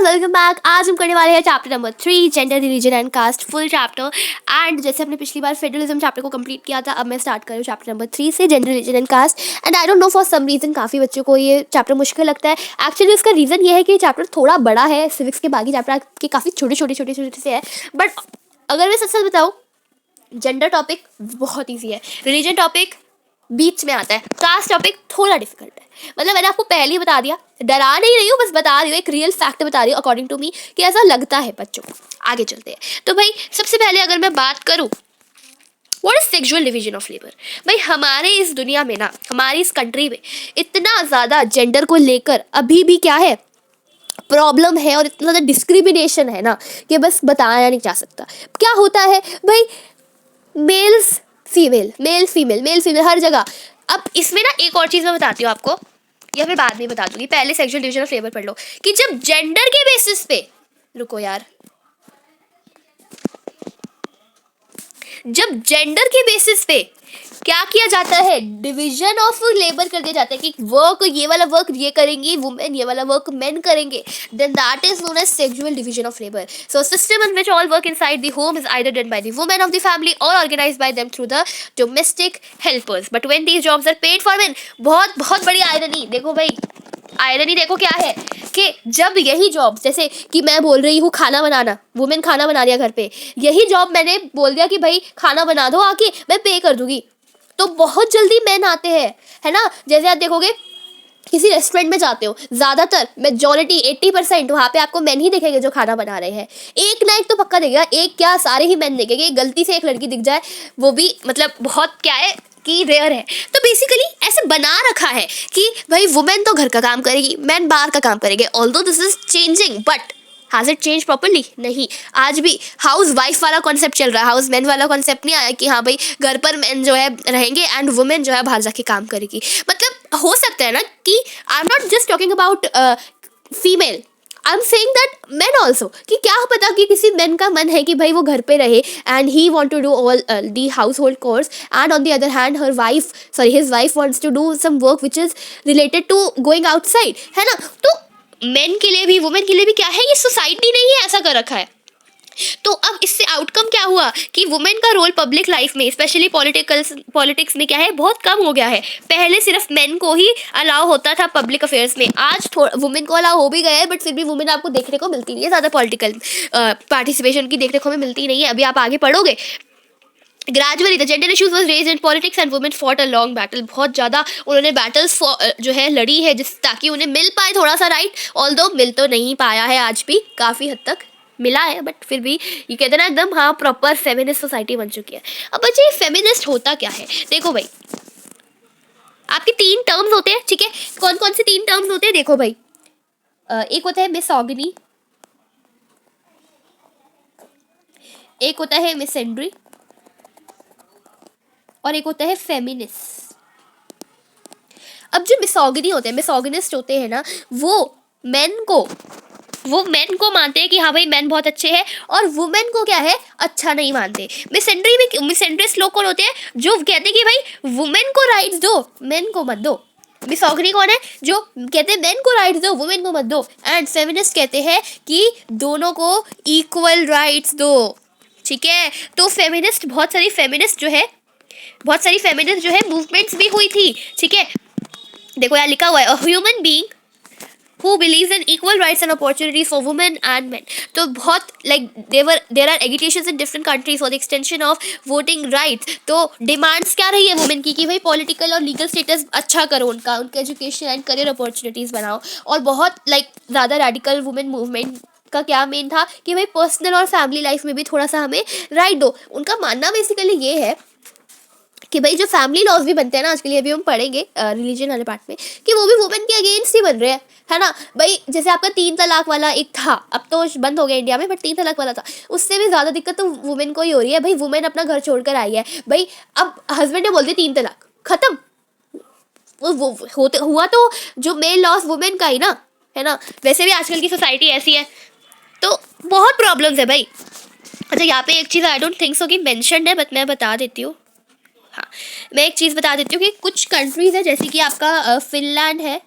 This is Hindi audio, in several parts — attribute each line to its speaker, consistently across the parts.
Speaker 1: Welcome back. आज हम करने वाले हैं chapter number 3 gender religion and caste full chapter. And जैसे हमने पिछली बार फेडरलिज्म चैप्टर को कंप्लीट किया था, अब मैं स्टार्ट कर रही हूँ चैप्टर नंबर 3 से gender religion and caste. And I don't know for some reason काफ़ी बच्चों को ये चैप्टर मुश्किल लगता है। एक्चुअली उसका रीज़न ये है कि चैप्टर थोड़ा बड़ा है, सिविक्स के बाकी चैप्टर के काफ़ी छोटे से है। बट अगर मैं सच बताऊँ, जेंडर टॉपिक बहुत ईजी है, रिलीजन टॉपिक बीच में आता है, कास्ट टॉपिक थोड़ा डिफिकल्ट है। मतलब मैंने आपको पहले ही बता दिया, डरा नहीं रही हूँ, बस बता रही हूँ, एक रियल फैक्ट बता रही हूँ अकॉर्डिंग टू मी कि ऐसा लगता है बच्चों को। आगे चलते हैं। तो भाई सबसे पहले अगर मैं बात करूँ what is sexual division of labour. भाई हमारे इस दुनिया में ना, हमारी इस कंट्री में इतना ज़्यादा जेंडर को लेकर अभी भी क्या है, प्रॉब्लम है और इतना ज़्यादा डिस्क्रिमिनेशन है ना कि बस बताया नहीं जा सकता। क्या होता है भाई, मेल्स फीमेल, मेल फीमेल हर जगह। अब इसमें ना एक और चीज़ मैं बताती हूँ आपको, या फिर बाद में बता दूंगी, पहले सेक्सुअल डिवीजन ऑफ लेबर पढ़ लो कि जब जेंडर के बेसिस पे, रुको यार, जब जेंडर के बेसिस पे क्या किया जाता है, डिवीजन ऑफ लेबर कर दिया जाता है कि वर्क, ये वाला वर्क ये करेंगी वुमेन, ये वाला वर्क मेन करेंगे, then that is known as sexual division of labour. So system in which all work inside the home is either done by the women of the family और organised by them through the domestic helpers, but when these jobs are paid for men. बहुत बहुत बड़ी आयरनी देखो भाई, आयरनी देखो क्या है कि जब यही जॉब, जैसे कि मैं बोल रही हूँ खाना बनाना, वुमेन खाना बना दिया घर पे, यही जॉब मैंने बोल दिया कि भाई खाना बना दो आके, मैं पे कर दूंगी, तो बहुत जल्दी मैन आते हैं, है ना। जैसे आप देखोगे किसी रेस्टोरेंट में जाते हो, ज़्यादातर मेजॉरिटी 80% वहाँ पे आपको मैन ही दिखेंगे जो खाना बना रहे हैं। एक ना एक तो पक्का दिखेगा, एक क्या सारे ही मैन दिखेंगे। गलती से एक लड़की दिख जाए वो भी मतलब बहुत क्या है कि रेयर है। तो बेसिकली ऐसे बना रखा है कि भाई वुमेन तो घर का काम करेगी, मैन बाहर का काम करेंगे। Although this is changing, but has it change properly? नहीं। आज भी हाउस वाइफ वाला कॉन्सेप्ट चल रहा है, हाउस मैन वाला कॉन्सेप्ट नहीं आया कि हाँ भाई घर पर मैन जो है रहेंगे एंड वुमेन जो है बाहर जाके काम करेगी। मतलब हो सकता है ना कि I am not just talking about female, I am saying that man also, कि क्या पता कि किसी मैन का मन है कि भाई वो घर पे रहे and he want to do all the household chores, and on the other hand her wife, sorry his wife wants to do some work which is related to going outside, है ना। तो मेन के लिए भी वुमेन के लिए भी क्या है, ये सोसाइटी ने ही ऐसा कर रखा है। तो अब इससे आउटकम क्या हुआ कि वुमेन का रोल पब्लिक लाइफ में, स्पेशली पॉलिटिक्स में क्या है, बहुत कम हो गया है। पहले सिर्फ मेन को ही अलाउ होता था पब्लिक अफेयर्स में, आज वुमेन को अलाउ हो भी गया है, बट फिर भी वुमेन आपको देखने को मिलती नहीं है, ज़्यादा पॉलिटिकल पार्टिसिपेशन की देखने को हमें मिलती नहीं है। अभी आप आगे पढ़ोगे, gradually the gender issues was raised in politics and women fought a long battle. बहुत ज़्यादा उन्होंने बैटल्स जो है लड़ी है, जिस ताकि उन्हें मिल पाए थोड़ा सा राइट। ऑल्दो मिल तो नहीं पाया है, आज भी काफ़ी हद तक मिला है, बट फिर भी ये कहते हैं ना एकदम, हाँ प्रॉपर फेमिनिस्ट सोसाइटी बन चुकी है। अब बच्चे ये फेमिनिस्ट होता क्या है, देखो भाई आपके 3 टर्म्स होते हैं, ठीक है। कौन कौन से 3 टर्म्स होते हैं, देखो भाई, एक होता है मिसोगिनी, एक होता है मिसेंड्री, और एक होता है फेमिनिस्ट। अब जो मिसोगिनी होते हैं, मिसोगिनिस्ट होते हैं ना, वो मेन को मानते हैं कि हाँ भाई मेन बहुत अच्छे हैं, और वुमेन को क्या है, अच्छा नहीं मानते। मिसेंड्री में मिसेंड्रिस्ट लोग कौन होते हैं, जो कहते हैं कि भाई वुमेन को राइट्स दो, मेन को मत दो। मिसोगिनी कौन है, जो कहते हैं मेन को राइट्स दो, वुमेन को मत दो। एंड फेमिनिस्ट कहते हैं कि दोनों को इक्वल राइट्स दो, ठीक है। तो फेमिनिस्ट, बहुत सारी फेमिनिस्ट जो है मूवमेंट्स भी हुई थी, ठीक है। देखो यहाँ लिखा हुआ है, human being who believes in equal rights and opportunities for women and men। तो बहुत like there are agitations in different countries for the extension of voting rights। तो डिमांड्स क्या रही है वुमेन की कि भाई पॉलिटिकल और लीगल स्टेटस अच्छा करो उनका, उनके एजुकेशन एंड करियर अपॉर्चुनिटीज़ बनाओ। और बहुत ज़्यादा रेडिकल वुमेन मूवमेंट का क्या मेन था कि भाई पर्सनल और फैमिली लाइफ में भी थोड़ा सा हमें राइट दो। उनका मानना बेसिकली ये है कि भाई जो फैमिली लॉज भी बनते हैं ना, आज के लिए अभी हम पढ़ेंगे रिलीजन वाले पार्ट में, कि वो भी वुमेन के अगेंस्ट ही बन रहे हैं, है ना। भाई जैसे आपका 3 तलाक वाला एक था, अब तो बंद हो गया इंडिया में, बट 3 तलाक वाला था, उससे भी ज़्यादा दिक्कत तो वुमेन को ही हो रही है। भाई वुमेन अपना घर छोड़कर आई है, भाई अब हस्बैंड ने बोल दिया 3 तलाक खत्म, वो हुआ तो जो मेल लॉस वुमेन का ही ना, है ना। वैसे भी आजकल की सोसाइटी ऐसी है, तो बहुत प्रॉब्लम्स है भाई। अच्छा यहाँ पे एक चीज़ आई डोंट थिंक सो कि मैंशनड है, बट मैं बता देती हूँ। हाँ, मैं एक चीज़ बता देती हूँ कि कुछ कंट्रीज़ है, जैसे कि आपका फिनलैंड है,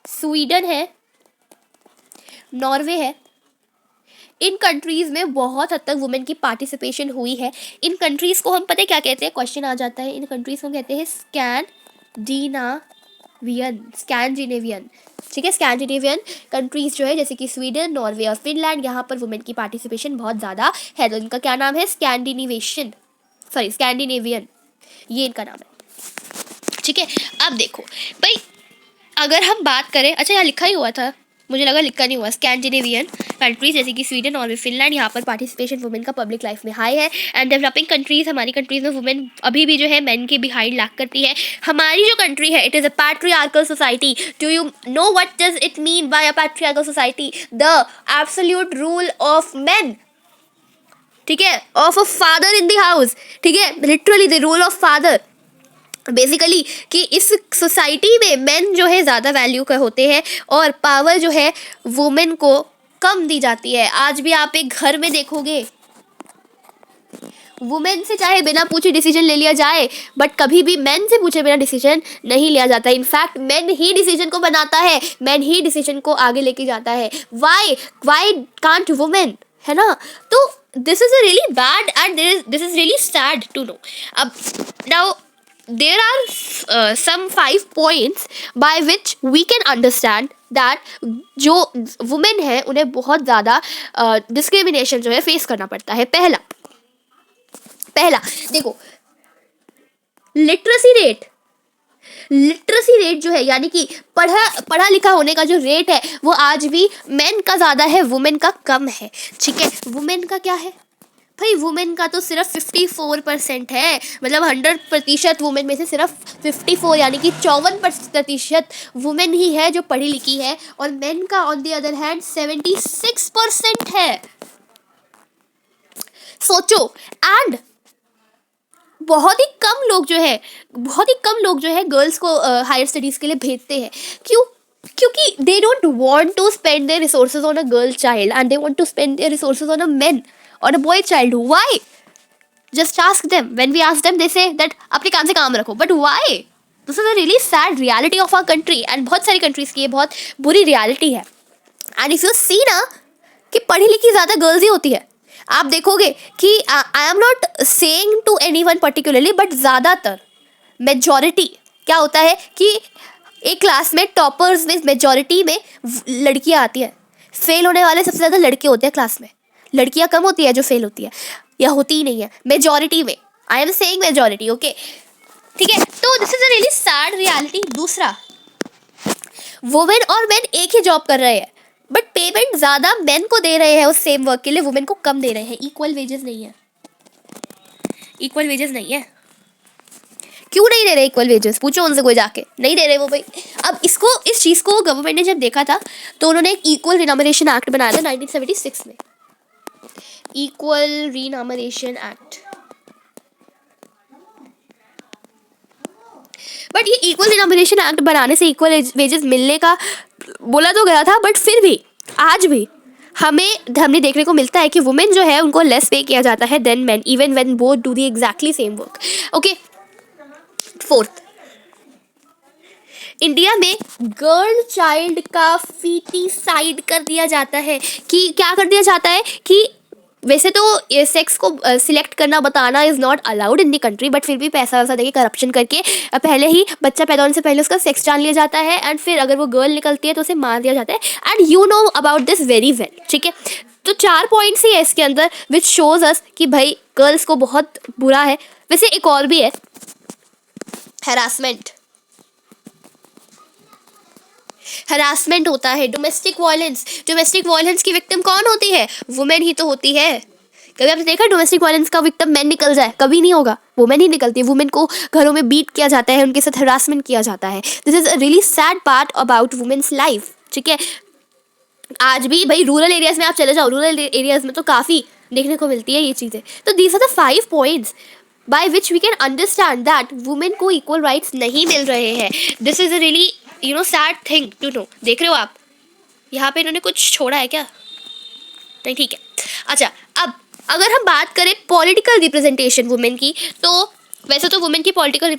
Speaker 1: स्वीडन है, नॉर्वे है, इन कंट्रीज में बहुत हद तक वुमेन की पार्टिसिपेशन हुई है। इन कंट्रीज को हम पता है क्या कहते हैं, क्वेश्चन आ जाता है, इन कंट्रीज को कहते हैं स्कैंडिनेवियन, ठीक है। स्कैंडिनेवियन कंट्रीज जो है जैसे कि स्वीडन, नॉर्वे और फिनलैंड, यहाँ पर वुमेन की पार्टिसिपेशन बहुत ज़्यादा है। तो इनका क्या नाम है, स्कैंडिनेवियन, ये इनका नाम है, ठीक है। अब देखो भाई, अगर हम बात करें, अच्छा यहाँ लिखा ही हुआ था, मुझे लगा लिखा नहीं हुआ, स्कैंडिनेवियन कंट्रीज जैसे कि स्वीडन, नॉर्वे, फिनलैंड, यहाँ पर पार्टिसिपेशन वुमेन का पब्लिक लाइफ में हाई है। एंड डेवलपिंग कंट्रीज, हमारी कंट्रीज में वुमेन अभी भी जो है मेन के बिहाइंड लैग करती है। हमारी जो कंट्री है, it is a patriarchal society. Do you know what does it mean by a patriarchal society? The absolute rule of main, ठीक है, of a father in the house, ठीक है, literally the rule of father. Basically कि इस सोसाइटी में मेन जो है ज़्यादा वैल्यू का होते हैं और पावर जो है वुमेन को कम दी जाती है। आज भी आप एक घर में देखोगे, वुमेन से चाहे बिना पूछे डिसीजन ले लिया जाए, बट कभी भी मेन से पूछे बिना डिसीजन नहीं लिया जाता। इनफैक्ट मेन ही डिसीजन को बनाता है, मेन ही डिसीजन को आगे लेके जाता है। वाई कांट वुमेन, है ना? तो this is a really bad and this is really sad to know. अब now there are some 5 points by which we can understand that जो वुमेन है उन्हें बहुत ज़्यादा डिस्क्रिमिनेशन जो है फेस करना पड़ता है। पहला देखो, लिटरेसी रेट जो है, यानी कि पढ़ा लिखा होने का जो रेट है वो आज भी मेन का ज़्यादा है, वुमेन का कम है, ठीक है। वुमेन का क्या है भाई, वुमेन का तो सिर्फ 54% है, मतलब 100% वुमेन में से सिर्फ 54 यानी कि 54% वुमेन ही है जो पढ़ी लिखी है, और मेन का ऑन द अदर हैंड 76% है। सोचो, एंड बहुत ही कम लोग जो है गर्ल्स को हायर स्टडीज़ के लिए भेजते हैं। क्यों? क्योंकि they don't want to spend their resources on a girl child and they want to spend their resources on a man or a boy child. Why? Just ask them. When we ask them, they say that अपने काम से काम रखो. But why? This is a really sad reality of our country. And बहुत सारी countries की ये बहुत बुरी reality है. And if you see ना कि पढ़ी लिखी ज़्यादा गर्ल्स ही होती है, आप देखोगे कि I am not saying to anyone particularly, but ज़्यादातर majority क्या होता है कि एक क्लास में टॉपर्स में मेजॉरिटी में लड़कियाँ आती हैं। फेल होने वाले सबसे ज़्यादा लड़के होते हैं क्लास में, लड़कियां कम होती है जो फेल होती है, या होती ही नहीं है मेजॉरिटी में। I am saying majority, okay, ठीक है। तो this is a really sad reality. दूसरा, वुमेन और मेन एक ही जॉब कर रहे हैं, बट पेमेंट ज़्यादा मेन को दे रहे हैं उस सेम वर्क के लिए, वुमेन को कम दे रहे हैं। इक्वल वेजेस नहीं है, क्यों नहीं दे रहे इक्वल वेजेस? पूछो उनसे कोई जाके, नहीं दे रहे वो भाई। अब इस चीज़ को गवर्नमेंट ने जब देखा था तो उन्होंने एक इक्वल रिनमरेशन एक्ट बनाया था 1976 में, इक्वल रिनमरेशन एक्ट। बट ये इक्वल रिनमरेशन एक्ट बनाने से इक्वल वेजेस मिलने का बोला तो गया था, बट फिर भी आज भी हमें देखने को मिलता है कि वुमेन जो है उनको लेस पे किया जाता है then men, even when both do the exactly same work, okay. Fourth, India में गर्ल चाइल्ड का फीटिसाइड कर दिया जाता है। कि क्या कर दिया जाता है कि वैसे तो ये सेक्स को सिलेक्ट करना बताना is not allowed in the country, but फिर भी पैसा वैसा देके करप्शन करके पहले ही बच्चा पैदा होने से पहले उसका सेक्स जान लिया जाता है, एंड फिर अगर वो गर्ल निकलती है तो उसे मार दिया जाता है। And you know about this very well, ठीक है। तो 4 पॉइंट्स ही है इसके अंदर विच शोज अस कि भाई गर्ल्स को बहुत बुरा है। वैसे एक और भी है, हरासमेंट होता है, डोमेस्टिक वायलेंस की विक्टिम कौन होती है? वुमेन ही तो होती है। कभी आपने देखा डोमेस्टिक वायलेंस का विक्टिम मैन निकल जाए? कभी नहीं होगा, वुमेन ही निकलती है। वुमेन को घरों में बीट किया जाता है, उनके साथ हरासमेंट किया जाता है। This is a really sad part about women's life, ठीक है। आज भी भाई रूरल एरियाज में आप चले जाओ, रूरल एरियाज में तो काफ़ी देखने को मिलती है ये चीज़ें। तो these are the 5 points by which we can understand that women को इक्वल राइट्स नहीं मिल रहे हैं। This is a really sad thing to know. देख रहे हो आप, यहाँ पे इन्होंने कुछ छोड़ा है क्या? नहीं, ठीक है। अच्छा, अब अगर हम बात करें पॉलिटिकल रिप्रेजेंटेशन वुमेन की, तो वैसे तो वुमेन की पॉलिटिकल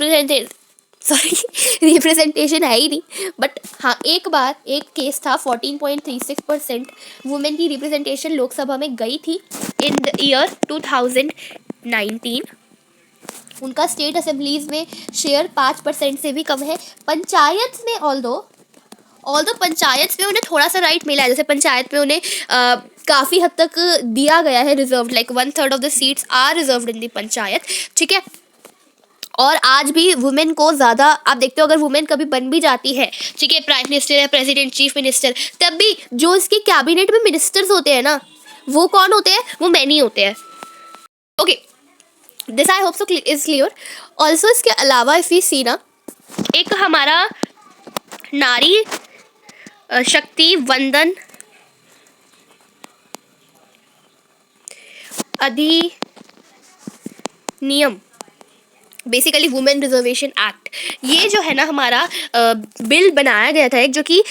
Speaker 1: सॉरी रिप्रेजेंटेशन है ही नहीं, बट हाँ एक बार एक केस था 14.36% वुमेन की रिप्रेजेंटेशन लोकसभा में गई थी इन द ईयर 2019। उनका स्टेट असेंबलीज में शेयर 5% से भी कम है। पंचायत में ऑल्दो पंचायत में उन्हें थोड़ा सा राइट मिला है, जैसे पंचायत में उन्हें काफ़ी हद तक दिया गया है reserve, like 1/3 of the seats are reserved in the panchayat, ठीक है। और आज भी वुमेन को ज़्यादा आप देखते हो, अगर वुमेन कभी बन भी जाती है, ठीक है, प्राइम मिनिस्टर या प्रेसिडेंट, चीफ मिनिस्टर, तब भी जो इसके कैबिनेट में मिनिस्टर्स होते हैं ना, वो कौन होते हैं? वो मैन ही होते हैं। Okay, this I hope so is clear. Also इसके अलावा इफ वी सी ना, एक हमारा नारी शक्ति वंदन अधिनियम, बेसिकली वुमेन रिजर्वेशन एक्ट, ये जो है ना हमारा बिल बनाया गया था एक, जो कि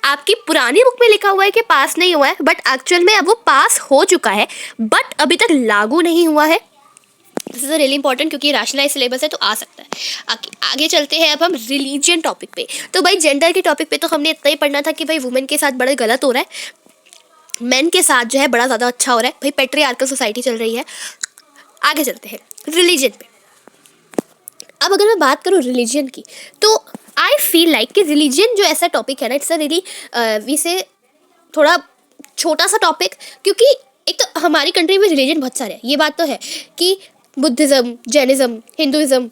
Speaker 1: आपकी पुरानी बुक में लिखा हुआ है कि पास नहीं हुआ है, बट एक्चुअल में अब वो पास हो चुका है, बट अभी तक लागू नहीं हुआ है। दिस इज रियली इंपॉर्टेंट क्योंकि रैशनलाइज सिलेबस है तो आ सकता है। आगे चलते हैं अब हम रिलीजन टॉपिक पे। तो भाई जेंडर के टॉपिक पे तो हमने इतना ही पढ़ना था कि भाई वुमेन के साथ बड़ा गलत हो रहा है, मेन के साथ जो है बड़ा ज़्यादा अच्छा हो रहा है। भाई पेट्रियार्कल सोसाइटी चल रही है। आगे चलते हैं रिलीजन पे। अब अगर मैं बात करूँ रिलीजन की, तो आई फील लाइक कि रिलीजन जो ऐसा टॉपिक है ना, इट्स अ रियली वी से थोड़ा छोटा सा टॉपिक, क्योंकि एक तो हमारी कंट्री में रिलीजन बहुत सारे हैं, ये बात तो है कि बुद्धिज़्म, जैनिज़्म, हिंदुइज़्म,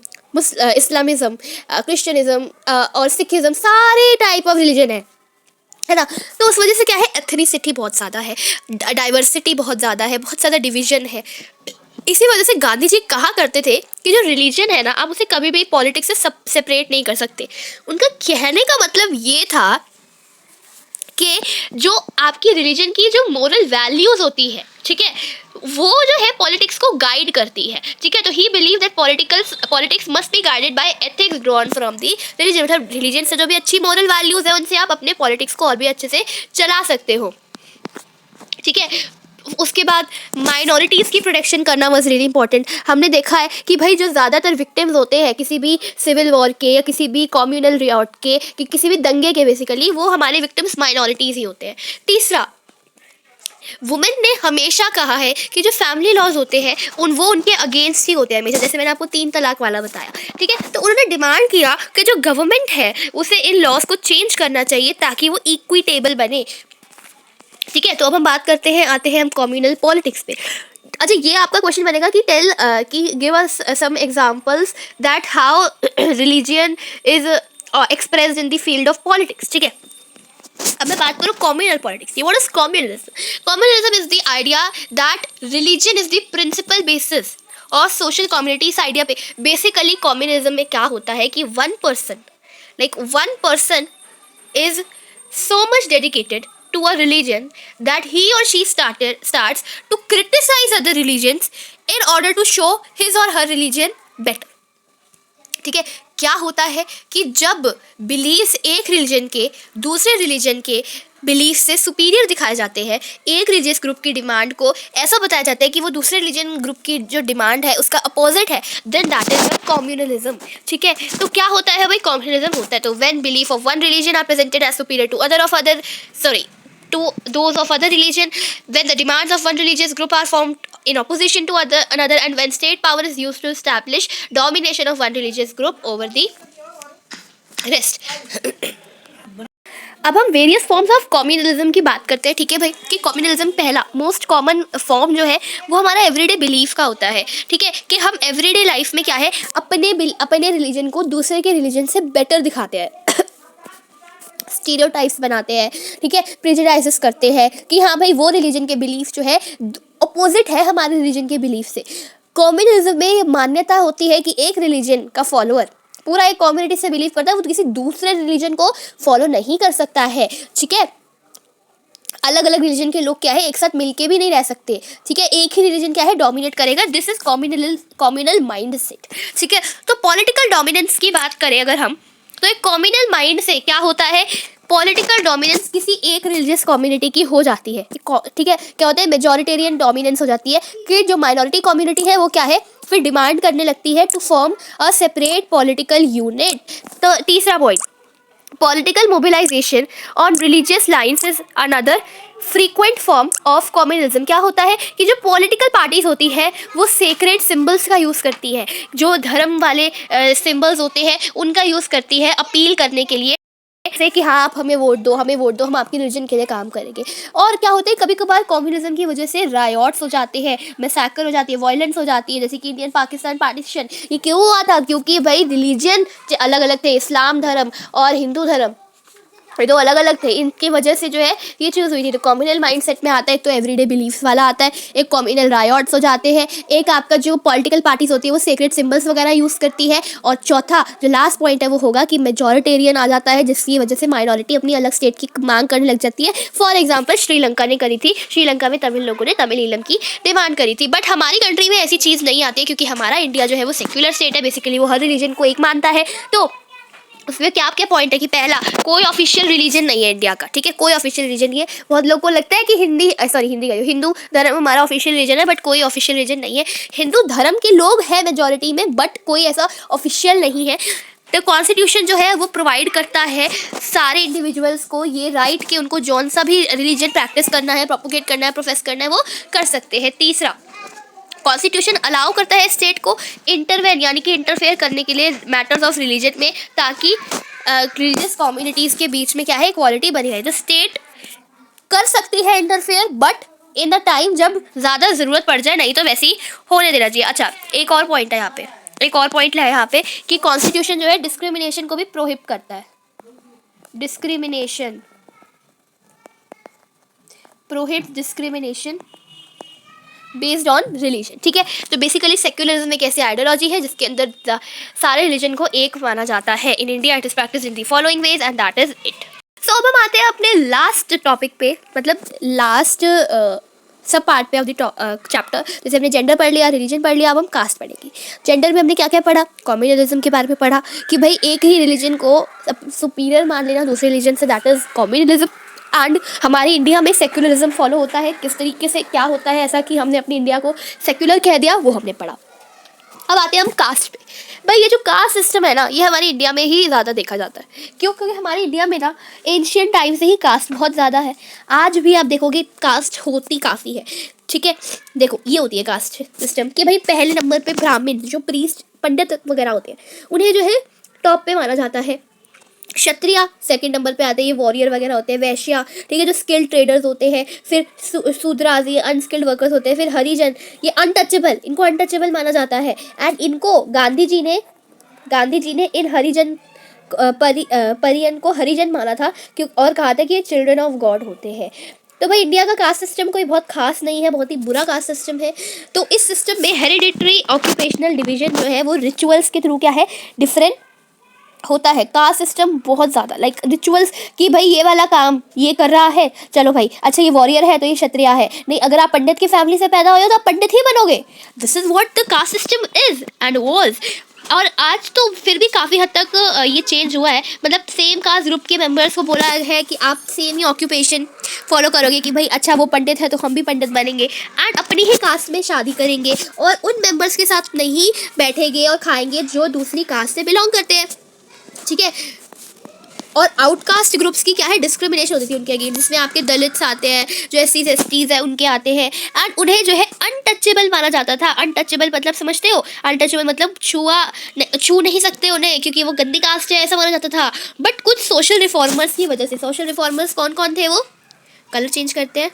Speaker 1: इस्लामिज़्म, क्रिश्चियनिज़्म और सिखिज़्म, सारे टाइप ऑफ रिलीजन है ना। तो उस वजह से क्या है, एथनिसिटी बहुत ज़्यादा है, डाइवर्सिटी बहुत ज़्यादा है, बहुत ज़्यादा डिवीजन है। इसी वजह से गांधी जी कहा करते थे कि जो रिलीजन है ना, आप उसे कभी भी पॉलिटिक्स से सेपरेट नहीं कर सकते। उनका कहने का मतलब ये था कि जो आपकी रिलीजन की जो मोरल वैल्यूज़ होती है, ठीक है, वो जो है पॉलिटिक्स को गाइड करती है, ठीक है। तो ही believe that politics must be guided by ethics drawn from the religion, मतलब रिलीजन से जो भी अच्छी मोरल वैल्यूज़ है उनसे आप अपने पॉलिटिक्स को और भी अच्छे से चला सकते हो, ठीक है। उसके बाद माइनॉरिटीज़ की प्रोटेक्शन करना वाज रियली इंपॉर्टेंट। हमने देखा है कि भाई जो ज़्यादातर विक्टिम्स होते हैं किसी भी सिविल वॉर के या किसी भी कम्युनल रियॉट के, कि किसी भी दंगे के, बेसिकली वो हमारे विक्टिम्स माइनॉरिटीज़ ही होते हैं। तीसरा, वुमेन ने हमेशा कहा है कि जो फैमिली लॉज होते हैं वो उनके अगेंस्ट ही होते हैं हमेशा, जैसे मैंने आपको 3 तलाक वाला बताया, ठीक है। तो उन्होंने डिमांड किया कि जो गवर्नमेंट है उसे इन लॉज को चेंज करना चाहिए ताकि वो इक्विटेबल बने, ठीक है। तो अब हम बात करते हैं, आते हैं हम कम्युनल पॉलिटिक्स पे। अच्छा, ये आपका क्वेश्चन बनेगा कि कि give us some examples that how religion is expressed in the field of politics, ठीक है। अब मैं बात करूँ कम्युनल पॉलिटिक्स की। What is communalism? Communalism is the idea that religion is the principal basis और सोशल कम्युनिटी। इस आइडिया पे बेसिकली कम्युनलिज्म में क्या होता है कि one person is so much dedicated to a religion that he or she starts to criticize other religions in order to show his or her religion better, ठीक है। क्या होता है कि जब बिलीव्स एक रिलीजन के दूसरे रिलीजन के बिलीफ से सुपीरियर दिखाए जाते हैं, एक रिलीजियस ग्रुप की डिमांड को ऐसा बताया जाता है कि वो दूसरे रिलीजन ग्रुप की जो डिमांड है उसका अपोजिट है, देन दैट इज कम्युनलिज्म, ठीक है। तो क्या होता है भाई, कम्युनलिज्म होता है तो when belief of one religion are presented as superior to to those of other religion, when the demands of one religious group are formed in opposition to another, and when state power is used to establish domination of one religious group over the rest. अब हम वेरियस फॉर्म्स ऑफ कम्युनलिज्म की बात करते हैं, ठीक है भाई, कि कम्युनलिज्म पहला मोस्ट कॉमन फॉर्म जो है वो हमारा एवरीडे बिलीफ का होता है, ठीक है, कि हम एवरीडे लाइफ में क्या है अपने रिलीजन को दूसरे के रिलीजन से बेटर दिखाते हैं, स्टीरियोटाइप्स बनाते हैं, ठीक है, प्रेजुडाइसेस करते हैं कि हाँ भाई वो रिलीजन के बिलीफ जो है अपोजिट है हमारे रिलीजन के बिलीफ से। कम्युनलिज्म में मान्यता होती है कि एक रिलीजन का फॉलोअर पूरा एक कम्युनिटी से बिलीव करता है, वो किसी दूसरे रिलीजन को फॉलो नहीं कर सकता है, ठीक है। अलग अलग रिलीजन के लोग क्या है एक साथ मिलके भी नहीं रह सकते, ठीक है, एक ही रिलीजन क्या है डोमिनेट करेगा। This is communal mind set, ठीक है। तो पॉलिटिकल डोमिनेंस की बात करें अगर हम, तो एक कम्युनल माइंड से क्या होता है, पॉलिटिकल डोमिनेंस किसी एक रिलीजियस कम्युनिटी की हो जाती है, ठीक है। क्या होता है, मेजॉरिटेरियन डोमिनेंस हो जाती है कि जो माइनॉरिटी कम्युनिटी है वो क्या है फिर डिमांड करने लगती है to form a separate political unit. तो तीसरा point, political mobilisation on religious lines is another frequent form of communalism. क्या होता है कि जो पॉलिटिकल पार्टीज होती है वो सेक्रेट सिंबल्स का यूज़ करती है, जो धर्म वाले सिंबल्स होते हैं उनका यूज़ करती है अपील करने के लिए, जैसे कि हाँ आप हमें वोट दो, हमें वोट दो, हम आपकी रिलीजन के लिए काम करेंगे। और क्या होता है कभी कभार कम्युनिज्म की वजह से रायट्स हो जाते हैं, मैसेकर हो जाती है, वायलेंस हो जाती है, जैसे कि इंडियन पाकिस्तान पार्टीशन। ये क्यों हुआ था? क्योंकि भाई रिलीजन अलग अलग थे, इस्लाम धर्म और हिंदू धर्म ये दो अलग अलग थे, इनकी वजह से जो है ये चीज़ हुई थी। तो कम्युनल माइंडसेट में आता है, एक तो एवरीडे बिलीफ्स वाला आता है, एक कम्युनल रायट्स हो जाते हैं, एक आपका जो पॉलिटिकल पार्टीज होती है वो सीक्रेट सिंबल्स वगैरह यूज़ करती है, और चौथा जो लास्ट पॉइंट है वो होगा कि मेजॉरिटेरियन आ जाता है, जिसकी वजह से माइनॉरिटी अपनी अलग स्टेट की मांग करने लग जाती है। फॉर एग्जाम्पल श्रीलंका ने करी थी, श्रीलंका में तमिल लोगों ने तमिल ईलम की डिमांड करी थी। बट हमारी कंट्री में ऐसी चीज़ नहीं आती है, क्योंकि हमारा इंडिया जो है वो सेक्युलर स्टेट है, बेसिकली वो हर रिलीजन को एक मानता है। तो उसमें क्या आपके पॉइंट है कि पहला, कोई ऑफिशियल रिलीजन नहीं है इंडिया का, ठीक है, कोई ऑफिशियल रिलीजन नहीं है। बहुत लोगों को लगता है कि हिंदी का हिंदू धर्म हमारा ऑफिशियल रिलीजन है, बट कोई ऑफिशियल रिलीजन नहीं है। हिंदू धर्म के लोग हैं मेजॉरिटी में, बट कोई ऐसा ऑफिशियल नहीं है। तो कॉन्स्टिट्यूशन जो है वो प्रोवाइड करता है सारे इंडिविजुअल्स को ये राइट कि उनको जौन सा भी रिलीजन प्रैक्टिस करना है, प्रोपोगेट करना है, प्रोफेस करना है, वो कर सकते हैं। तीसरा, कॉन्स्टिट्यूशन अलाउ करता है स्टेट को इंटरवेन यानी कि इंटरफेयर करने के लिए मैटर्स ऑफ रिलीजन में, ताकि रिलीजियस कम्युनिटीज़ के बीच में क्या है, इक्वालिटी बनी रहे। तो स्टेट कर सकती है interfere, but in the time जब ज़्यादा ज़रूरत पड़ जाए, नहीं तो वैसे ही होने देना चाहिए। अच्छा, एक और पॉइंट है यहाँ पे, एक और पॉइंट है यहाँ पे कि कॉन्स्टिट्यूशन जो है डिस्क्रिमिनेशन को भी प्रोहिबिट करता है। Discrimination, prohibit discrimination based on religion, ठीक है। तो बेसिकली सेक्युलरिज्म एक ऐसी आइडियोलॉजी है जिसके अंदर सारे रिलीजन को एक माना जाता है। In India it is practice in the following ways and that is it. So अब हम आते हैं अपने लास्ट टॉपिक पे, मतलब लास्ट सब पार्ट पे ऑफ द चैप्टर। जैसे हमने जेंडर पढ़ लिया, रिलीजन पढ़ लिया, अब हम कास्ट पढ़ेंगे। जेंडर में हमने क्या क्या पढ़ा, कम्युनलिज्म के बारे में पढ़ा कि भाई एक ही रिलीजन को सुपीरियर मान लेना दूसरे रिलीजन से, दैट इज कम्युनलिज्म। एंड हमारे इंडिया में सेक्युलरिज्म फॉलो होता है, किस तरीके से क्या होता है ऐसा कि हमने अपनी इंडिया को सेक्युलर कह दिया, वो हमने पढ़ा। अब आते हैं हम कास्ट पे। भाई ये जो कास्ट सिस्टम है ना, ये हमारे इंडिया में ही ज़्यादा देखा जाता है। क्यों? क्योंकि हमारे इंडिया में ना एंशियंट टाइम से ही कास्ट बहुत ज़्यादा है। आज भी आप देखोगे कास्ट होती काफ़ी है, ठीक है। देखो ये होती है कास्ट सिस्टम कि भाई पहले नंबर पे ब्राह्मण, जो प्रीस्ट पंडित वगैरह होते हैं, उन्हें जो है टॉप पे माना जाता है। क्षत्रिय सेकंड नंबर पे आते हैं, ये वॉरियर वगैरह होते हैं। वैश्या, ठीक है, जो स्किल्ड ट्रेडर्स होते हैं। फिर शूद्राज, ये अनस्किल्ड वर्कर्स होते हैं। फिर हरिजन, ये अनटचेबल, इनको अनटचेबल माना जाता है। एंड इनको गांधी जी ने इन हरिजन परियन को हरिजन माना था, क्यों, और कहा था कि ये चिल्ड्रन ऑफ गॉड होते हैं। तो भाई इंडिया का कास्ट सिस्टम कोई बहुत खास नहीं है, बहुत ही बुरा कास्ट सिस्टम है। तो इस सिस्टम में हेरिडिटरी ऑक्यूपेशनल डिवीजन जो है वो रिचुअल्स के थ्रू क्या है, डिफरेंट होता है। कास्ट सिस्टम बहुत ज़्यादा लाइक रिचुअल्स कि भाई ये वाला काम ये कर रहा है, चलो भाई अच्छा ये वॉरियर है तो ये क्षत्रिय है, नहीं अगर आप पंडित की फैमिली से पैदा हुए हो तो आप पंडित ही बनोगे। This is what the caste system is and was. और आज तो फिर भी काफ़ी हद तक ये चेंज हुआ है, मतलब सेम कास्ट ग्रुप के मेंबर्स को बोला है कि आप सेम ही ऑक्यूपेशन फॉलो करोगे कि भाई अच्छा वो पंडित है तो हम भी पंडित बनेंगे, एंड अपनी ही कास्ट में शादी करेंगे और उन मेंबर्स के साथ नहीं बैठेंगे और खाएंगे जो दूसरी कास्ट से बिलोंग करते हैं, ठीक है। और आउटकास्ट ग्रुप्स की क्या है, डिस्क्रिमिनेशन होती थी उनके अगेंस्ट, जिसमें आपके दलित्स आते हैं, जो एससीज एसटीज है उनके आते हैं, एंड उन्हें जो है अनटचेबल माना जाता था। अनटचेबल मतलब समझते हो, अनटचेबल मतलब छू नहीं सकते उन्हें क्योंकि वो गंदी कास्ट है, ऐसा माना जाता था। बट कुछ सोशल रिफॉर्मर्स की वजह से, सोशल रिफॉर्मर्स कौन कौन थे, वो कलर चेंज करते हैं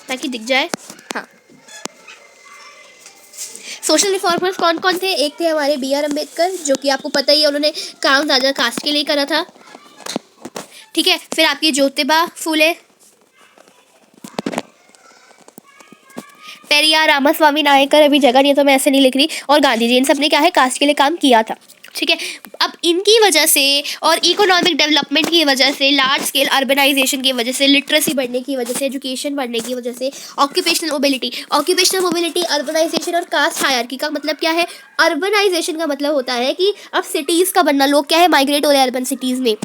Speaker 1: ताकि दिख जाए, हाँ। सोशल रिफॉर्मर्स कौन कौन थे, एक थे हमारे BR अम्बेडकर, जो कि आपको पता ही है उन्होंने काम ज़्यादा कास्ट के लिए करा था, ठीक है। फिर आपकी ज्योतिबा फूले, पेरियार, रामास्वामी नायकर, अभी जगह नहीं है तो मैं ऐसे नहीं लिख रही, और गांधी जी, इन सब ने क्या है कास्ट के लिए काम किया था, ठीक है। अब इनकी वजह से और इकोनॉमिक डेवलपमेंट की वजह से, लार्ज स्केल अर्बनाइजेशन की वजह से, लिटरेसी बढ़ने की वजह से, एजुकेशन बढ़ने की वजह से, ऑक्यूपेशनल मोबिलिटी, अर्बनाइजेशन और कास्ट हायरार्की का मतलब क्या है, अर्बनाइजेशन का मतलब होता है कि अब सिटीज़ का बनना, लोग क्या है माइग्रेट हो रहे हैं अर्बन सिटीज़ में,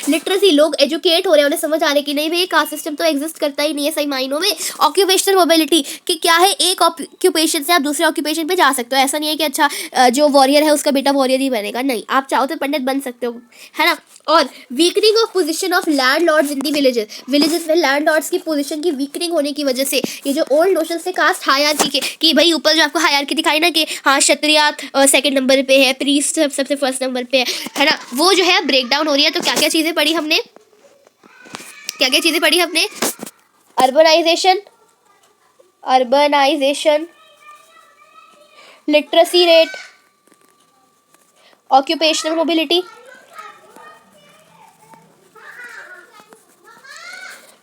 Speaker 1: लिटरेसी, लोग एजुकेट हो रहे हैं, उन्हें समझ आ रही कि नहीं भाई कास्ट सिस्टम तो एग्जिस्ट करता ही नहीं है सही मायनों में। ऑक्यूपेशनल मोबिलिटी कि क्या है, एक ऑक्यूपेशन से आप दूसरे ऑक्यूपेशन पे जा सकते हो, ऐसा नहीं है कि अच्छा जो वॉरियर है उसका बेटा वॉरियर ही बनेगा, नहीं, आप चाहो तो पंडित बन सकते हो, है ना। और weakening of position of landlords in the villages, villages में लैंडलॉर्ड्स की पोजीशन की वीकनिंग होने की वजह से ये जो ओल्ड नोशन से कास्ट हायरार्की के, कि भाई ऊपर जो आपको हायरार्की दिखाई ना कि हाँ क्षत्रिय सेकंड नंबर पे है, प्रीस्ट सबसे फर्स्ट नंबर पे है ना, वो जो है ब्रेक डाउन हो रही है। तो क्या क्या चीजें पढ़ी हमने, क्या क्या चीजें पढ़ी हमने, urbanisation, urbanisation, literacy rate, occupational mobility,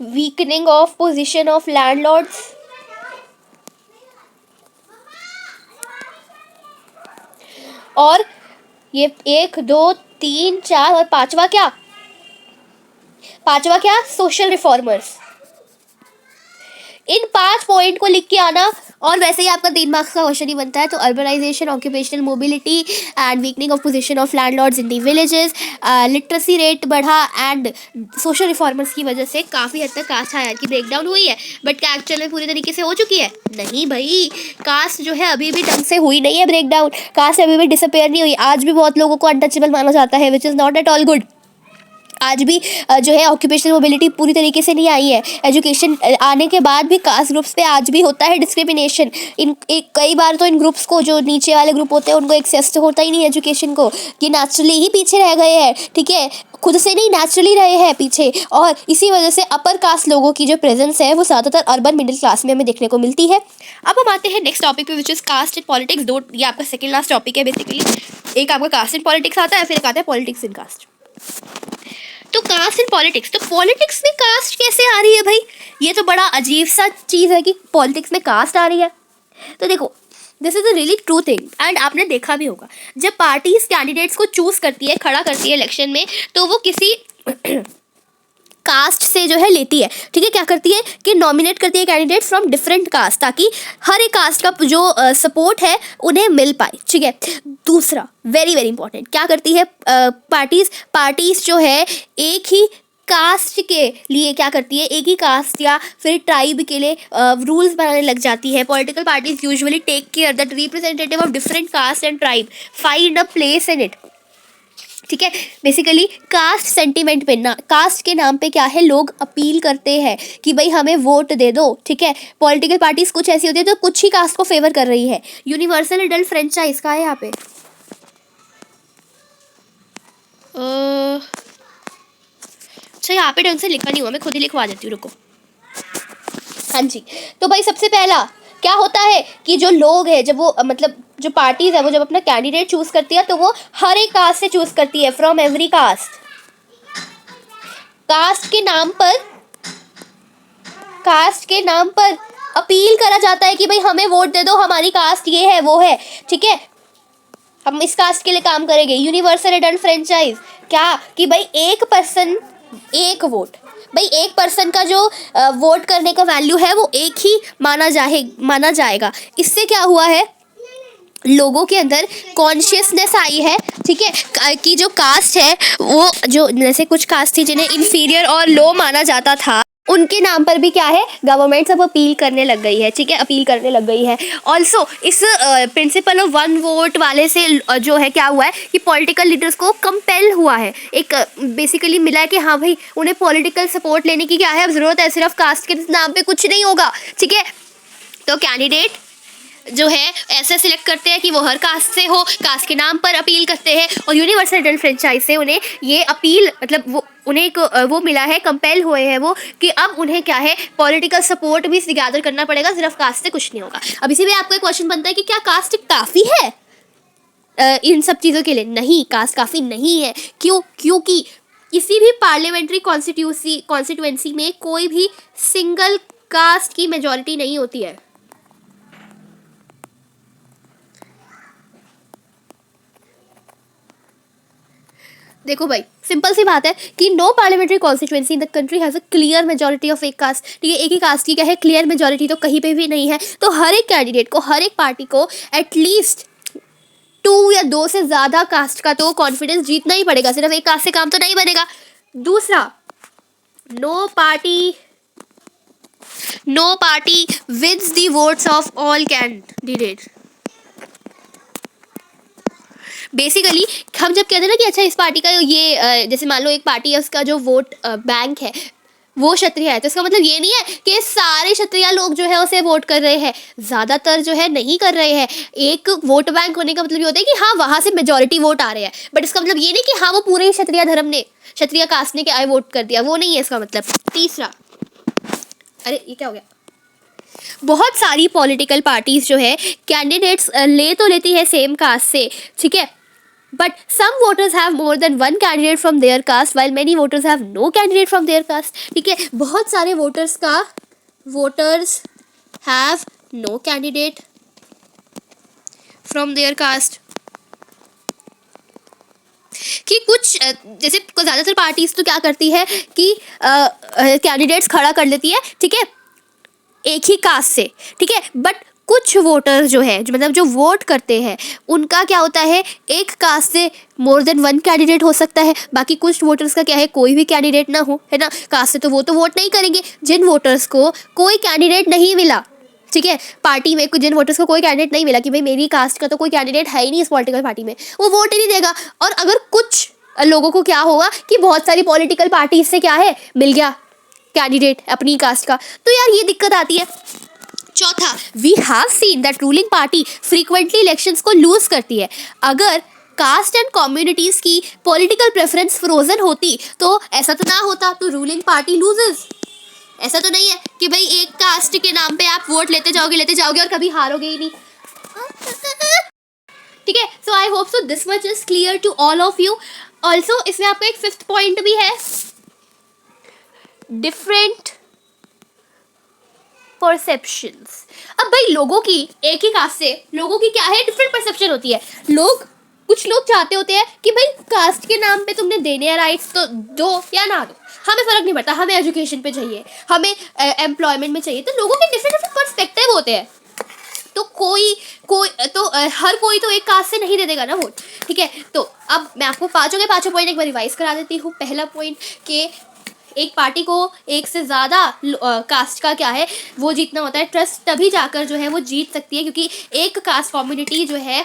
Speaker 1: weakening of position of landlords, और ये 1 2 3 4 और पांचवा क्या, पांचवा क्या, सोशल रिफॉर्मर्स। इन 5 पॉइंट को लिख के आना, और वैसे ही आपका 3 मार्क्स का क्वेश्चन ही बनता है। तो urbanisation, occupational mobility and weakening of position of landlords in the villages, literacy rate बढ़ा एंड सोशल रिफॉर्मर्स की वजह से काफ़ी हद तक कास्ट हायरार्की ब्रेक डाउन हुई है। बट क्या एक्चुअल में पूरी तरीके से हो चुकी है? नहीं भाई, कास्ट जो है अभी भी ढंग से हुई नहीं है ब्रेक डाउन, कास्ट अभी भी डिसअपेयर नहीं हुई। आज भी बहुत लोगों को अनटचेबल माना जाता है, which is not at all good. आज भी जो है ऑक्यूपेशनल मोबिलिटी पूरी तरीके से नहीं आई है। एजुकेशन आने के बाद भी कास्ट ग्रुप्स पे आज भी होता है डिस्क्रिमिनेशन। कई बार तो इन ग्रुप्स को, जो नीचे वाले ग्रुप होते हैं, उनको एक्सेस तो होता ही नहीं एजुकेशन को, ये नेचुरली ही पीछे रह गए हैं, ठीक है, खुद से नहीं नेचुरली रहे हैं पीछे। और इसी वजह से अपर कास्ट लोगों की जो प्रेजेंस है वो ज़्यादातर अर्बन मिडिल क्लास में हमें देखने को मिलती है। अब हम आते हैं नेक्स्ट टॉपिक पे, which is caste and politics. दो, ये आपका सेकेंड लास्ट टॉपिक है बेसिकली। एक आपका कास्ट एंड पॉलिटिक्स आता है, फिर एक आता है पॉलिटिक्स इन कास्ट। तो कास्ट एंड पॉलिटिक्स, तो पॉलिटिक्स में कास्ट कैसे आ रही है भाई? ये तो बड़ा अजीब सा चीज़ है कि पॉलिटिक्स में कास्ट आ रही है। तो देखो, this is a really true thing and आपने देखा भी होगा, जब पार्टीज कैंडिडेट्स को चूज करती है, खड़ा करती है इलेक्शन में, तो वो किसी कास्ट से जो है लेती है, ठीक है। क्या करती है कि नॉमिनेट करती है कैंडिडेट फ्रॉम डिफरेंट कास्ट, ताकि हर एक कास्ट का जो सपोर्ट है उन्हें मिल पाए, ठीक है। दूसरा वेरी वेरी इंपॉर्टेंट, क्या करती है पार्टीज जो है एक ही कास्ट के लिए क्या करती है, एक ही कास्ट या फिर ट्राइब के लिए रूल्स बनाने लग जाती है। Political parties usually take care that representative of different caste and tribe find a place in it, ठीक है। बेसिकली कास्ट सेंटीमेंट पे ना, कास्ट के नाम पे क्या है, लोग अपील करते हैं कि भाई हमें वोट दे दो, ठीक है। पॉलिटिकल पार्टीज कुछ ऐसी होती है तो कुछ ही कास्ट को फेवर कर रही है। यूनिवर्सल एडल्ट फ्रेंचाइज का है यहाँ पे, अच्छा यहाँ पे ढंग से लिखा नहीं हुआ, मैं खुद ही लिखवा देती हूँ, रुको। हाँ जी, तो भाई सबसे पहला क्या होता है कि जो लोग हैं, जब वो मतलब जो पार्टीज है, वो जब अपना कैंडिडेट चूज करती है तो वो हर एक कास्ट से चूज करती है, फ्रॉम एवरी कास्ट। कास्ट के नाम पर अपील करा जाता है कि भाई हमें वोट दे दो, हमारी कास्ट ये है वो है, ठीक है, हम इस कास्ट के लिए काम करेंगे। यूनिवर्सल एडल्ट फ्रेंचाइज क्या कि भाई एक पर्सन एक वोट, भाई एक पर्सन का जो वोट करने का वैल्यू है वो एक ही माना जाएगा। इससे क्या हुआ है, लोगों के अंदर कॉन्शियसनेस आई है, ठीक है, कि जो कास्ट है वो, जो जैसे कुछ कास्ट थी जिन्हें इंफीरियर और लो माना जाता था, उनके नाम पर भी क्या है, गवर्नमेंट सब अपील करने लग गई है, ठीक है, अपील करने लग गई है। ऑल्सो इस प्रिंसिपल ऑफ 1 वोट वाले से जो है क्या हुआ है कि पॉलिटिकल लीडर्स को कंपेल हुआ है, एक बेसिकली मिला है कि हाँ भाई उन्हें पॉलिटिकल सपोर्ट लेने की क्या है, अब ज़रूरत है, सिर्फ कास्ट के नाम पे कुछ नहीं होगा, ठीक है। तो कैंडिडेट जो है ऐसे सिलेक्ट करते हैं कि वो हर कास्ट से हो, कास्ट के नाम पर अपील करते हैं, और यूनिवर्सल एडल्ट फ्रेंचाइज से उन्हें ये अपील, मतलब वो उन्हें एक वो मिला है, कंपेल हुए हैं वो, कि अब उन्हें क्या है, पॉलिटिकल सपोर्ट भी गैदर करना पड़ेगा, सिर्फ कास्ट से कुछ नहीं होगा। अब इसी में आपको एक क्वेश्चन बनता है कि क्या कास्ट काफ़ी है इन सब चीज़ों के लिए? नहीं, कास्ट काफ़ी नहीं है। क्यों? क्योंकि किसी भी पार्लियामेंट्री कॉन्स्टिट्यूएंसी में कोई भी सिंगल कास्ट की मेजॉरिटी नहीं होती है। देखो भाई, सिंपल सी बात है कि no parliamentary constituency in the country has a clear majority of एक कास्ट, ठीक है, एक ही कास्ट की क्या है, क्लियर मेजॉरिटी तो कहीं पे भी नहीं है। तो हर एक कैंडिडेट को, हर एक पार्टी को एटलीस्ट 2 या 2 से ज़्यादा कास्ट का तो कॉन्फिडेंस जीतना ही पड़ेगा, सिर्फ एक कास्ट से काम तो नहीं बनेगा। दूसरा, no party wins the votes of all candidates. Basically हम जब कहते हैं ना कि अच्छा इस पार्टी का ये जैसे मान लो एक पार्टी है, उसका जो वोट बैंक है वो क्षत्रिय है, तो इसका मतलब ये नहीं है कि सारे क्षत्रिय लोग जो है उसे वोट कर रहे हैं, ज़्यादातर जो है नहीं कर रहे हैं। एक वोट बैंक होने का मतलब ये होता है कि हाँ वहाँ से मेजॉरिटी वोट आ रहे हैं, बट इसका मतलब ये नहीं कि हाँ वो पूरे ही क्षत्रिय धर्म ने, क्षत्रिय कास्ट ने क्या वोट कर दिया, वो नहीं है इसका मतलब। तीसरा, अरे ये क्या हो गया, बहुत सारी पॉलिटिकल पार्टीज जो है कैंडिडेट्स ले तो लेती है सेम कास्ट से, ठीक है, but some voters have more than one candidate from their caste while many voters have no candidate from their caste. ठीक है, बहुत सारे voters have no candidate from their caste. कि कुछ जैसे ज़्यादातर पार्टीज तो क्या करती है कि कैंडिडेट्स खड़ा कर लेती है, ठीक है, एक ही कास्ट से, ठीक है, बट कुछ वोटर जो है मतलब जो वोट करते हैं उनका क्या होता है, एक कास्ट से मोर देन वन कैंडिडेट हो सकता है, बाकी कुछ वोटर्स का क्या है कोई भी कैंडिडेट ना हो, है ना, कास्ट से तो वो तो वोट नहीं करेंगे। जिन वोटर्स को कोई कैंडिडेट नहीं मिला, ठीक है, पार्टी में जिन वोटर्स को कोई कैंडिडेट नहीं मिला कि भाई मेरी कास्ट का तो कोई कैंडिडेट है ही नहीं इस पॉलिटिकल पार्टी में, वो वोट ही नहीं देगा। और अगर कुछ लोगों को क्या होगा कि बहुत सारी पॉलिटिकल पार्टीज से क्या है मिल गया कैंडिडेट अपनी कास्ट का, तो यार ये दिक्कत आती है। चौथा, we have seen that ruling party frequently elections को लूज करती है। अगर कास्ट एंड कम्युनिटीज की पॉलिटिकल प्रेफरेंस फ्रोजन होती तो ऐसा तो ना होता, तो रूलिंग पार्टी लूजेस। ऐसा तो नहीं है कि भाई एक कास्ट के नाम पे आप वोट लेते जाओगे और कभी हारोगे ही नहीं, ठीक है। So I hope so this much is clear to all of you. Also इसमें आपका एक फिफ्थ पॉइंट भी है, डिफरेंट परसेप्शंस। अब भाई लोगों की एक ही कास्ट से लोगों की क्या है डिफरेंट परसेप्शन होती है। कुछ लोग चाहते होते हैं कि भाई कास्ट के नाम पे तुमने देने हैं राइट्स तो दो या ना दो, हमें फर्क नहीं पड़ता, हमें एजुकेशन पे चाहिए, हमें एम्प्लॉयमेंट में चाहिए। तो लोगों के डिफरेंट डिफरेंट पर्सपेक्टिव होते हैं, तो हर कोई तो एक कास्ट से नहीं दे देगा ना वोट, ठीक है। तो अब मैं आपको पांचों पॉइंट एक बार रिवाइज करा देती हूँ। पहला पॉइंट कि एक पार्टी को एक से ज़्यादा कास्ट का क्या है वो जीतना होता है, ट्रस्ट तभी जाकर जो है वो जीत सकती है, क्योंकि एक कास्ट कम्युनिटी जो है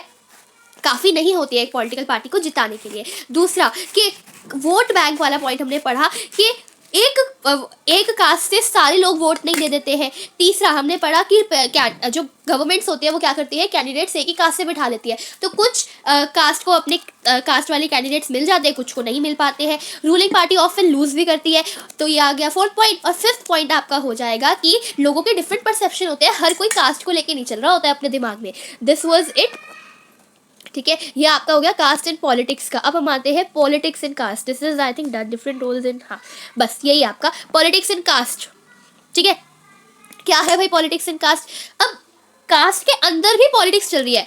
Speaker 1: काफ़ी नहीं होती है एक पॉलिटिकल पार्टी को जिताने के लिए। दूसरा कि वोट बैंक वाला पॉइंट हमने पढ़ा कि एक कास्ट से सारे लोग वोट नहीं दे देते हैं। तीसरा हमने पढ़ा कि क्या जो गवर्नमेंट्स होती है वो क्या करती है, कैंडिडेट्स एक ही कास्ट से बिठा लेती है, तो कुछ कास्ट को अपने कास्ट वाले कैंडिडेट्स मिल जाते हैं, कुछ को नहीं मिल पाते हैं। रूलिंग पार्टी ऑफन लूज भी करती है। तो ये आ गया फोर्थ पॉइंट। और फिफ्थ पॉइंट आपका हो जाएगा कि लोगों के डिफरेंट परसेप्शन होते हैं, हर कोई कास्ट को लेके नहीं चल रहा होता है अपने दिमाग में। दिस वॉज इट, ठीक है। ये आपका हो गया कास्ट एंड पॉलिटिक्स का। अब हम आते हैं politics and caste. This is I think done different roles in, हाँ बस यही आपका पॉलिटिक्स एंड कास्ट, ठीक है। क्या है भाई पॉलिटिक्स एंड कास्ट? अब कास्ट के अंदर भी पॉलिटिक्स चल रही है,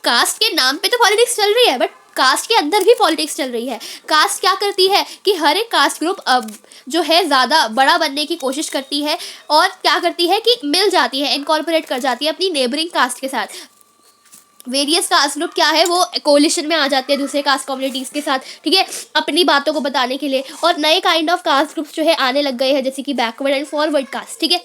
Speaker 1: कास्ट के नाम पे तो पॉलिटिक्स चल रही है बट कास्ट के अंदर भी पॉलिटिक्स चल रही है। कास्ट क्या करती है कि हर एक कास्ट ग्रुप अब जो है ज़्यादा बड़ा बनने की कोशिश करती है और क्या करती है कि मिल जाती है, इनकॉर्पोरेट कर जाती है अपनी नेबरिंग कास्ट के साथ। वेरियस कास्ट ग्रुप क्या है वो कोलिशन में आ जाते हैं दूसरे कास्ट कम्युनिटीज़ के साथ, ठीक है, अपनी बातों को बताने के लिए। और नए काइंड ऑफ कास्ट ग्रुप्स जो है आने लग गए हैं, जैसे कि बैकवर्ड एंड फॉरवर्ड कास्ट, ठीक है।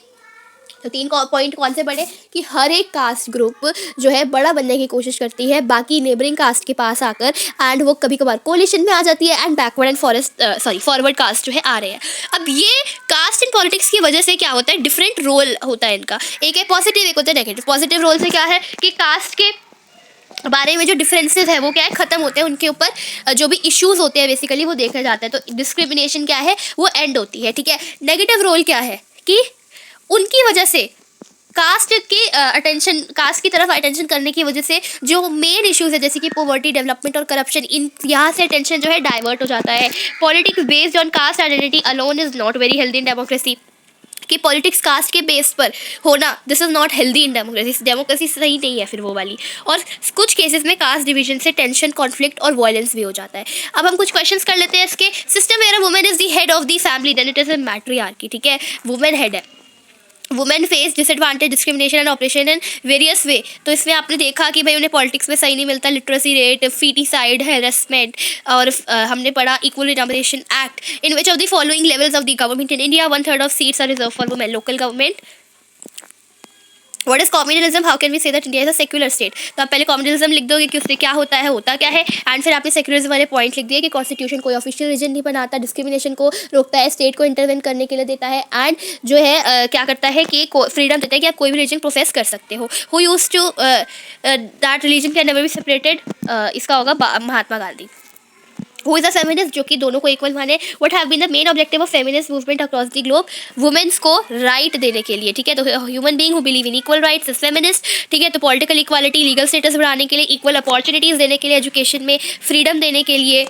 Speaker 1: तो तीन पॉइंट कौन से पढ़े कि हर एक कास्ट ग्रुप जो है बड़ा बनने की कोशिश करती है बाकी नेबरिंग कास्ट के पास आकर, एंड वो कभी कभार कोलिशन में आ जाती है, and backward and forward caste जो है आ रहे हैं। अब ये कास्ट इन पॉलिटिक्स की वजह से क्या होता है, डिफरेंट रोल होता है इनका, एक है पॉजिटिव एक होता है नेगेटिव। पॉजिटिव रोल से क्या है कि कास्ट के बारे में जो डिफरेंसेस है वो क्या है ख़त्म होते हैं, उनके ऊपर जो भी इश्यूज होते हैं बेसिकली वो देखा जाता है, तो डिस्क्रिमिनेशन क्या है वो एंड होती है, ठीक है। नेगेटिव रोल क्या है कि उनकी वजह से कास्ट की तरफ अटेंशन करने की वजह से जो मेन इश्यूज है जैसे कि पॉवर्टी, डेवलपमेंट और करप्शन, इन यहाँ से अटेंशन जो है डाइवर्ट हो जाता है। Politics based on caste identity alone is not very healthy in democracy, कि पॉलिटिक्स कास्ट के बेस पर होना this is not healthy in democracy. Democracy सही नहीं है फिर वो वाली। और कुछ केसेस में कास्ट डिवीजन से टेंशन, कॉन्फ्लिक्ट और वायलेंस भी हो जाता है। अब हम कुछ क्वेश्चंस कर लेते हैं इसके। System where a women is the head of the family then it is a matriarchy, ठीक है, वुमेन हेड है। Women face disadvantage discrimination and oppression in various way. तो इसमें आपने देखा कि भाई उन्हें पॉलिटिक्स में सही नहीं मिलता, लिटरेसी रेट, फीटिसाइड, हेरेसमेंट, और हमने पढ़ा equal reservation act. In which of the following levels of the government in India 1/3 of seats are reserve for women. Local government. What is communalism, how can we say that India is a secular state. तो आप पहले कम्युनलिज्म लिख दोगे कि उससे क्या होता है, होता क्या है, एंड फिर आपने सेक्युलरिज्म वाले पॉइंट लिख दिए कि कॉन्स्टिट्यूशन कोई ऑफिशियल रीजन नहीं बनाता, डिस्क्रिमिनेशन को रोकता है, स्टेट को इंटरवेन करने के लिए देता है, एंड जो है क्या करता है कि फ्रीडम देता है कि आप कोई भी रिलीजन प्रोफेस कर सकते हो। Who used to that religion can never be separated, इसका होगा Mahatma Gandhi. Who is a feminist, जो कि दोनों को इक्वल माने। What have been the main objective of feminist movement across the globe, women's को राइट देने के लिए, ठीक है। तो human being who believe in equal rights is feminist, ठीक है। तो पॉलिटिकल इक्वालिटी, लीगल स्टेटस बढ़ाने के लिए, इक्वल अपॉर्चुनिटीज देने के लिए, एजुकेशन में फ्रीडम देने के लिए,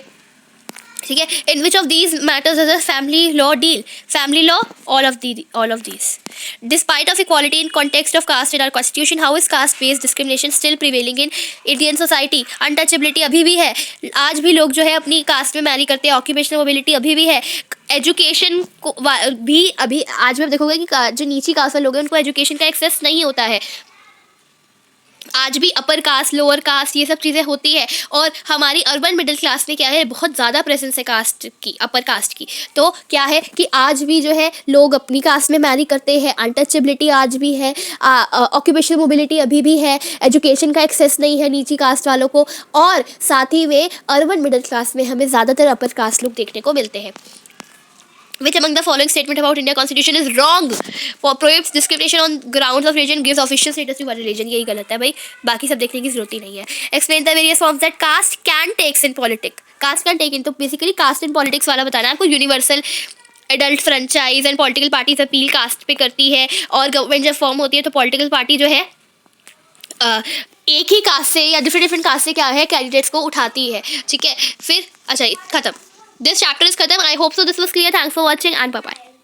Speaker 1: ठीक है। In which of these matters as a family law deal, family law, all of these. Despite of equality in context of caste in our constitution, how is caste based discrimination still prevailing in Indian society. Untouchability अभी भी है, आज भी लोग जो है अपनी कास्ट में मैरी करते हैं, ऑक्यूपेशनल मोबिलिटी अभी भी है, एजुकेशन को भी अभी आज में देखोगे कि जो नीची कास्ट वाले लोग हैं उनको एजुकेशन का एक्सेस नहीं होता है। आज भी अपर कास्ट, लोअर कास्ट, ये सब चीज़ें होती है। और हमारी अर्बन मिडिल क्लास में क्या है, बहुत ज़्यादा प्रेजेंस है कास्ट की, अपर कास्ट की। तो क्या है कि आज भी जो है लोग अपनी कास्ट में मैरी करते हैं, अनटचेबिलिटी आज भी है, ऑक्यूपेशनल मोबिलिटी अभी भी है, एजुकेशन का एक्सेस नहीं है नीची कास्ट वालों को, और साथ ही में अर्बन मिडिल क्लास में हमें ज़्यादातर अपर कास्ट लोग देखने को मिलते हैं। Which among the following statement about India Constitution is wrong? Prohibits discrimination on grounds of religion, gives official status to one religion. यही गलत है भाई, बाकी सब देखने की जरूरत ही नहीं है। Explain the various forms that caste can takes in politics. Caste can take in, तो बेसिकली कास्ट इन पॉलिटिक्स वाला बताना है आपको। Universal adult franchise and political parties appeal caste पे करती है, और गवर्नमेंट जब फॉर्म होती है तो पॉलिटिकल पार्टी जो है एक ही कास्ट से या डिफरेंट कास्ट से क्या है कैंडिडेट्स को उठाती है, ठीक है। फिर अच्छा खत्म, दिस चैप्टर इज खत्म। I hope so this was clear. Thanks for watching and bye bye.